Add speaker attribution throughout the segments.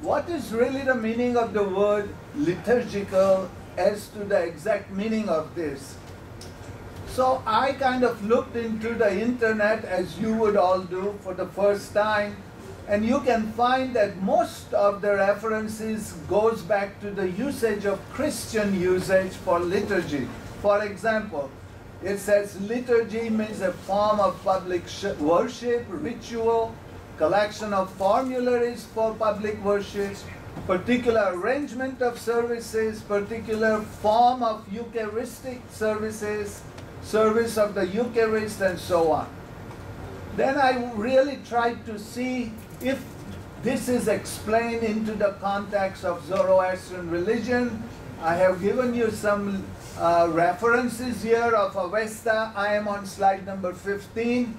Speaker 1: what is really the meaning of the word liturgical as to the exact meaning of this? So I kind of looked into the internet, as you would all do for the first time, and you can find that most of the references goes back to the usage of Christian usage for liturgy. For example, it says liturgy means a form of public worship, ritual, collection of formularies for public worship, particular arrangement of services, particular form of Eucharistic services, service of the Eucharist, and so on. Then I really tried to see if this is explained into the context of Zoroastrian religion. I have given you some references here of Avesta. I am on slide number 15.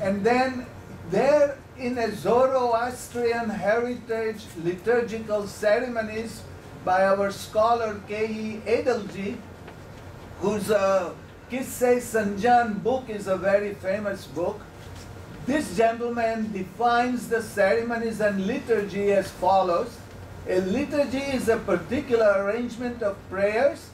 Speaker 1: And then there in a Zoroastrian heritage liturgical ceremonies by our scholar K.E. Edelji, whose Kisse Sanjan book is a very famous book. This gentleman defines the ceremonies and liturgy as follows. A liturgy is a particular arrangement of prayers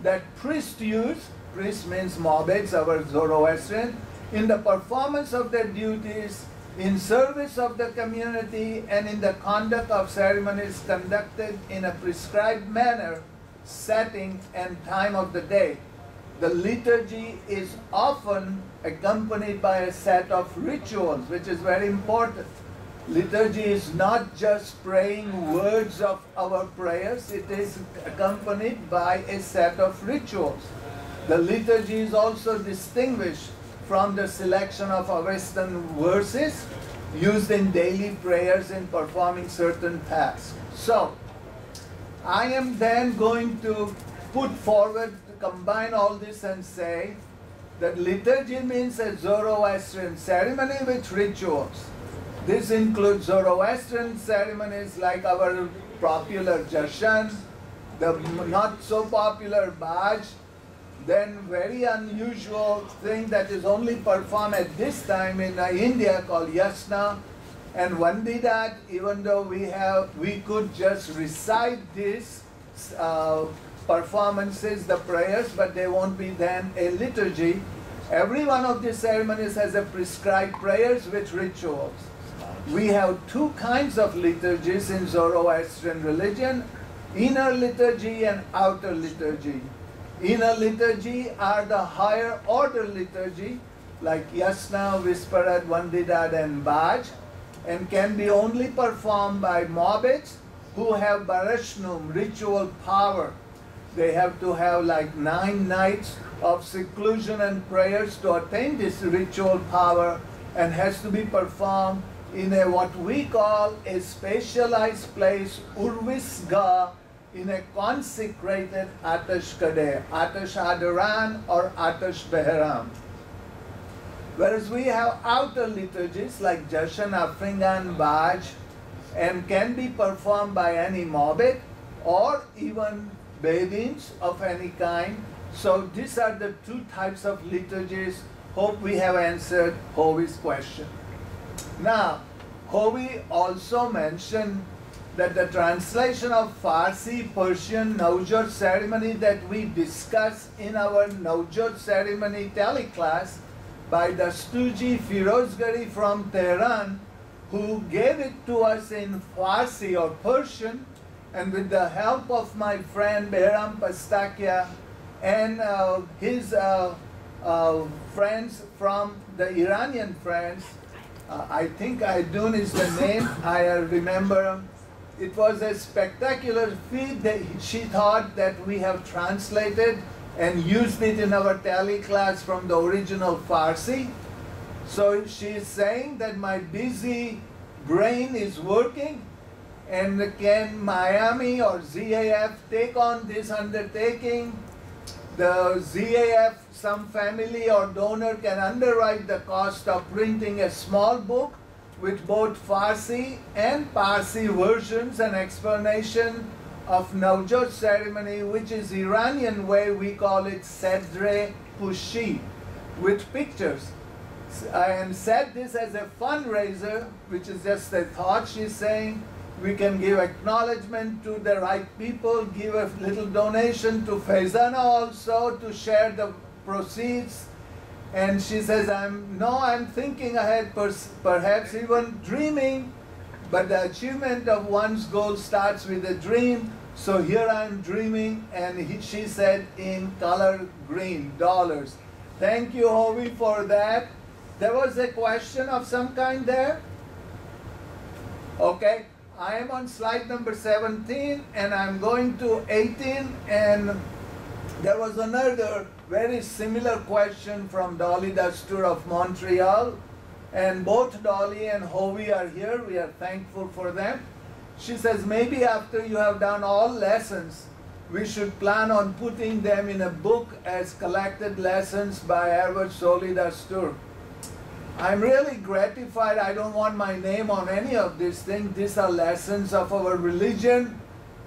Speaker 1: that priests use, priest means mobbeds, our Zoroastrian, in the performance of their duties, in service of the community, and in the conduct of ceremonies conducted in a prescribed manner, setting, and time of the day. The liturgy is often accompanied by a set of rituals, which is very important. Liturgy is not just praying words of our prayers, it is accompanied by a set of rituals. The liturgy is also distinguished from the selection of Avestan verses used in daily prayers in performing certain tasks. So, I am then going to put forward, combine all this and say that liturgy means a Zoroastrian ceremony with rituals. This includes Zoroastrian ceremonies like our popular Jashan, the not so popular Baj, then very unusual thing that is only performed at this time in India called Yasna and Vandidat, even though we could just recite these performances, the prayers, but they won't be then a liturgy. Every one of these ceremonies has a prescribed prayers with rituals. We have two kinds of liturgies in Zoroastrian religion, inner liturgy and outer liturgy. Inner liturgy are the higher order liturgy, like Yasna, Visparad, Vandidat, and Baj, and can be only performed by mobbeds who have Barashnum, ritual power. They have to have like 9 nights of seclusion and prayers to attain this ritual power, and has to be performed in a what we call a specialized place, Urvisga, in a consecrated Atash Kadeh, Atash Adaran or Atash Beharam. Whereas we have outer liturgies like Jashan, Afringan, Baj, and can be performed by any mobbed or even Bedins of any kind. So these are the two types of liturgies. Hope we have answered Hovey's question. Now, Hovey also mentioned that the translation of Farsi Persian Navjot ceremony that we discussed in our Navjot ceremony Tele-Class by Dasturji Firozgari from Tehran, who gave it to us in Farsi or Persian, and with the help of my friend Behram Pastakia and his friends from the Iranian friends, I think Aydun is the name, I remember. It was a spectacular feat that she thought that we have translated and used it in our Tele-Class from the original Farsi. So she is saying that my busy brain is working, and can Miami or ZAF take on this undertaking? The ZAF, some family or donor can underwrite the cost of printing a small book with both Farsi and Parsi versions and explanation of Navjot ceremony, which is Iranian way we call it Sedre Pushi, with pictures. And said this as a fundraiser, which is just a thought she's saying, we can give acknowledgement to the right people, give a little donation to Faizana also to share the proceeds. And she says, I'm thinking ahead, perhaps even dreaming, but the achievement of one's goal starts with a dream. So here I'm dreaming, and she said in color green, dollars. Thank you, Hovi, for that. There was a question of some kind there? Okay, I am on slide number 17, and I'm going to 18, and there was another very similar question from Dolly Dastur of Montreal, and both Dolly and Hovi are here. We are thankful for them. She says, maybe after you have done all lessons, we should plan on putting them in a book as collected lessons by Ervad Soli Dastur. I'm really gratified. I don't want my name on any of these things. These are lessons of our religion.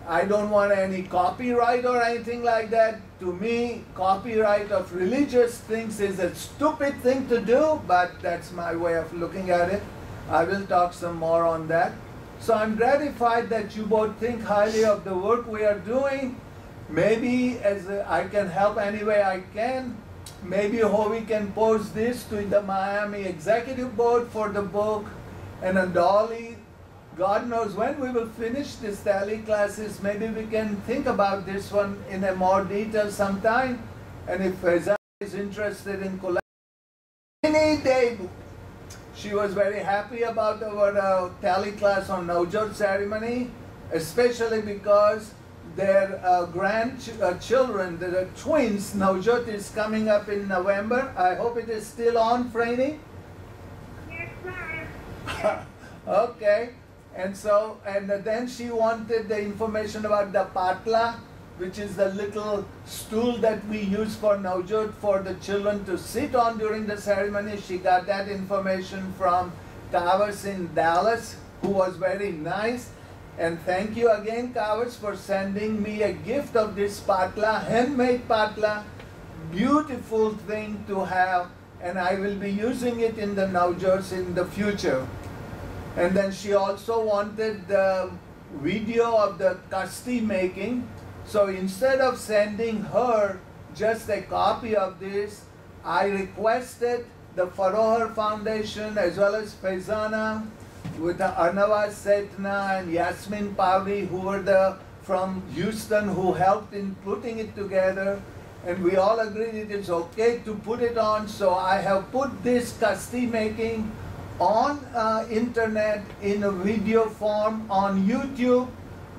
Speaker 1: I don't want any copyright or anything like that. To me, copyright of religious things is a stupid thing to do, but that's my way of looking at it. I will talk some more on that. So I'm gratified that you both think highly of the work we are doing. Maybe I can help any way I can. Maybe Hovi can post this to the Miami Executive Board for the book. And a Dolly, God knows when we will finish this tele classes, maybe we can think about this one in a more detail sometime. And if Faizan is interested in collaborating, any day, she was very happy about our tele class on Wingate ceremony, especially because their grandchildren, the twins, Wingate is coming up in November. I hope it is still on, Franny?
Speaker 2: Yes, sir.
Speaker 1: Okay. And so, and then she wanted the information about the patla, which is the little stool that we use for Wingate for the children to sit on during the ceremony. She got that information from Kavas in Dallas, who was very nice. And thank you again, Kavas, for sending me a gift of this patla, handmade patla, beautiful thing to have, and I will be using it in the Wingate in the future. And then she also wanted the video of the kasti making. So instead of sending her just a copy of this, I requested the Farohar Foundation as well as Faizana with Arnava Setna and Yasmin Pavli, who were from Houston, who helped in putting it together. And we all agreed it is okay to put it on. So I have put this kasti making on internet in a video form on YouTube,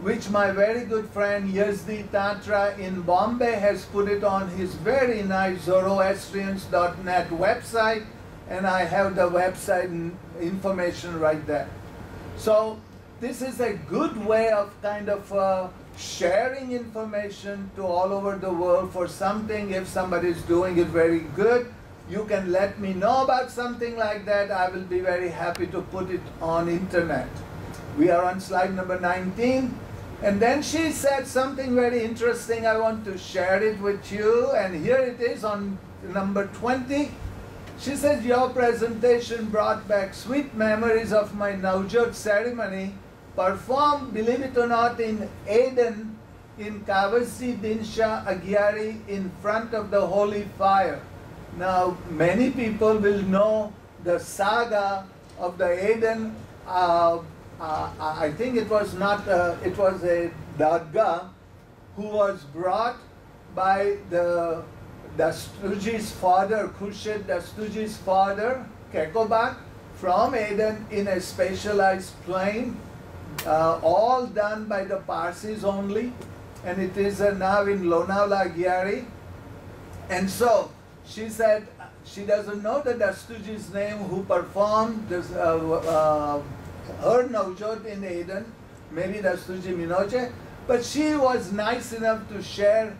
Speaker 1: which my very good friend Yazdi Tatra in Bombay has put it on his very nice Zoroastrians.net website, and I have the website information right there. So this is a good way of kind of sharing information to all over the world for something. If somebody is doing it very good, you can let me know about something like that. I will be very happy to put it on internet. We are on slide number 19. And then she said something very interesting. I want to share it with you. And here it is on number 20. She says, your presentation brought back sweet memories of my Wingate ceremony, performed, believe it or not, in Aden, in Kavasi Dinsha Agyari, in front of the holy fire. Now, many people will know the saga of the Aden. I think it was not, it was a Dargah who was brought by the Dasturji's father, Khurshid Dasturji's father, Kekobak, from Aden in a specialized plane, all done by the Parsis only, and it is now in Lonavala, Gyari. And so, she said she doesn't know the Dasturji's name who performed this, her Wingate in Aden, maybe Dasturji Maneckji, but she was nice enough to share